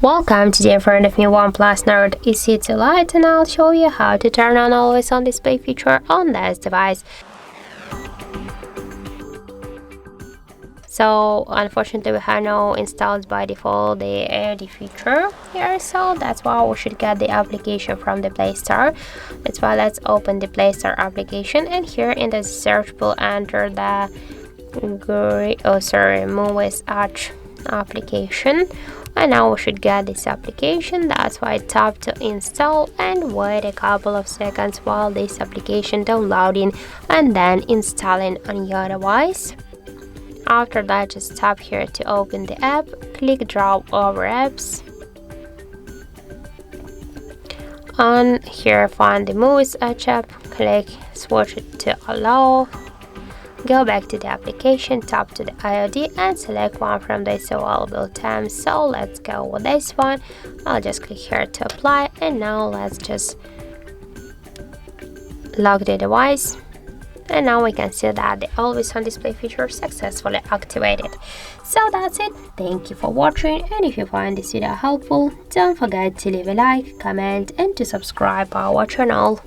Welcome, today in front of me OnePlus Nord CE to Lite, and I'll show you how to turn on always on display feature on this device. So unfortunately we have no installed by default the AD feature here, so that's why we should get the application from the Play Store. That's why let's open the Play Store application, and here in the search we'll enter the Movies Arch application. And now we should get this application. That's why tap to install and wait a couple of seconds while this application downloading and then installing on your device. After that, just tap here to open the app, click drop over apps, and here find the Movies Arch app, click switch it to allow. Go back to the application, tap to the IOD and select one from this available tabs. So let's go with this one. I'll just click here to apply, and now let's just lock the device. And now we can see that the always on display feature successfully activated. So that's it. Thank you for watching, and if you find this video helpful, don't forget to leave a like, comment and to subscribe our channel.